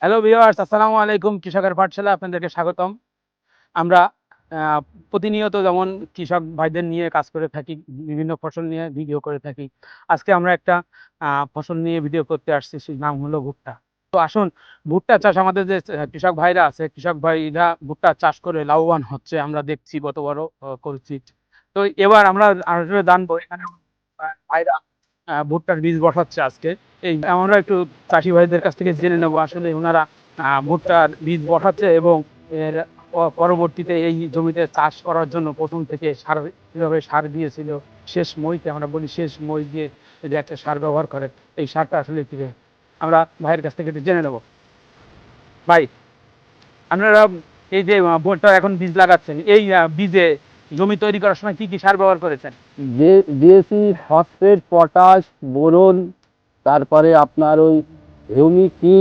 Hello viewers, আসসালামু আলাইকুম। কৃষকের পাঠশালা আপনাদেরকে স্বাগতম। আমরা প্রতিনিয়ত যেমন কৃষক ভাইদের নিয়ে কাজ করে থাকি, বিভিন্ন ফসল নিয়ে ভিডিও করে থাকি। আজকে আমরা একটা ফসল নিয়ে ভিডিও করতে আসছি, সেই নাম হলো ভুট্টা। তো আসুন, ভুট্টা চাষ আমাদের যে কৃষক ভাইরা আছে, কৃষক ভাইরা ভুট্টা চাষ করে লাভবান হচ্ছে আমরা দেখছি, গত বড় করছি। তো এবার আমরা আসলে জানবো এখানে ভাইরা ভুট্টার বীজ বসাচ্ছে আজকে। আমরা একটু চাষি ভাইদের কাছ থেকে জেনে নেবো আসলে ওনারা ভুট্টার বীজ বসাচ্ছে এবং এর পরবর্তীতে এই জমিতে চাষ করার জন্য প্রথম থেকে সার কিভাবে সার দিয়েছিল, শেষ মইতে আমরা বলি শেষ মই দিয়ে যে একটা সার ব্যবহার করে, এই সারটা আসলে কি আমরা ভাইয়ের কাছ থেকে একটু জেনে নেবো। ভাই, আপনারা এই যে ভুট্টা এখন বীজ লাগাচ্ছেন, এই বীজে জমি তৈরি করার সময় কি কি সার ব্যবহার করেছেন? দিয়েছি ফসফেট, পটাশ, বোরন, তারপরে আপনার ওই হিউমিকি।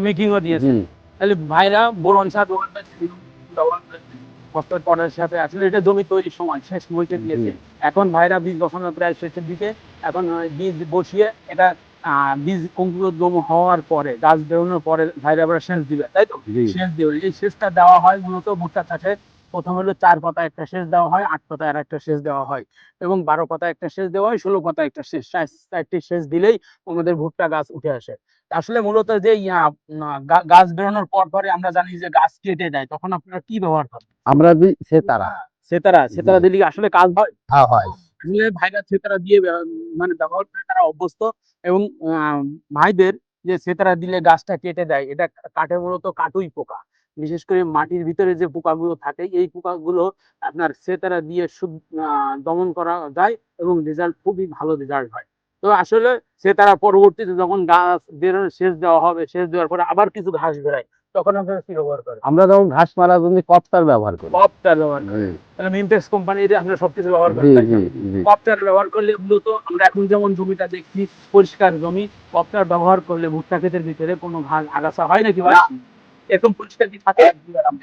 মিকিংও জি। দিয়েছেন। তাহলে ভাইরা বোরন সার ফসফেট পটাশের সাথে আসলে এটা জমি তৈরির সময় শেষ মইতে জি। দিয়েছে। এখন ভাইরা বীজ বসানোর প্রায় শেষের দিকে। এখন বীজ বসিয়ে এটা বীজ অঙ্কুরোদ্গম হওয়ার পরে, গাছ বেরোনোর পরে ভাইরা আবার সেচ দিবে, তাই তো? জি। সেচ দেবে। এই সেচটা দেওয়া হয় মূলত ভুট্টা চাষে। প্রথম হলো ৪ পাতায় একটা সেচ দেওয়া হয়, ৮ পাতায় আরেকটা সেচ দেওয়া হয় এবং ১২ পাতায় একটা সেচ দেওয়া হয়, ১৬ পাতায় একটা সেচ। ৪টি সেচ দিলেই আমাদের ভুট্টা গাছ উঠে আসে। আসলে মূলত যে গাছ বেরোনোর পরে আমরা জানি যে গাছ কেটে দেয়, তখন আপনারা কি ব্যবহার করেন? আমরা দিই সেতারা। সেতারা। জি। সেতারা দিলে কি আসলে কাজ হয়? হ্যাঁ, হয়। আসলে ভাইরা সেতারা দিয়ে মানে ব্যবহার করে তারা অভ্যস্ত এবং ভাইদের যে সেতারা দিলে গাছটা কেটে দেয়, এটা কাটে মূলত কাটুই পোকা। বিশেষ করে মাটির ভিতরে যে পোকাগুলো থাকে, এই পোকাগুলো আপনার সেতারা দিয়ে দমন করা যায় এবং রেজাল্ট খুবই ভালো রেজাল্ট হয়। তো আসলে সেতারা পরবর্তীতে যখন গাছ বেরোনো সেচ দেওয়া হবে, সেচ দেওয়ার পরে আবার কিছু ঘাস বেরায়, তখন আপনারা কি ব্যবহার করেন? আমরা যখন ঘাস মারার জন্য কপ্টার ব্যবহার করি। কপ্টার ব্যবহার করেন। জি। তাহলে মিমটেক্স কোম্পানির আপনারা সবকিছু ব্যবহার জি, করেন, তাই জি, তো? জি। কপ্টার ব্যবহার করলে মূলত আমরা এখন যেমন জমিটা দেখছি পরিষ্কার জমি, কপ্টার ব্যবহার করলে ভুট্টা ক্ষেতের ভিতরে কোনো ঘাস আগাছা হয় নাকি ভাই? এরকম পরিষ্কার কি থাকে?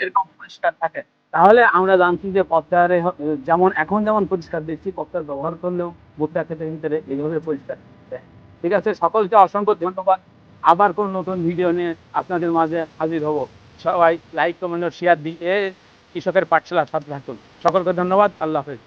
এরকম পরিষ্কার থাকে। তাহলে আমরা জানছি যে কপ্টারে যেমন এখন যেমন পরিষ্কার দেখছি, কপ্টার ব্যবহার করলেও ভুট্টা ক্ষেতের ভিতরে এইভাবে পরিষ্কার থাকে। ঠিক আছে, সকলকে অসংখ্য ধন্যবাদ। আবার কোন নতুন ভিডিও নিয়ে আপনাদের মাঝে হাজির হব। সবাই লাইক, কমেন্ট ও শেয়ার দিয়ে কৃষকের পাঠশালার সাথে থাকুন। সকলকে ধন্যবাদ। আল্লাহ হাফেজ।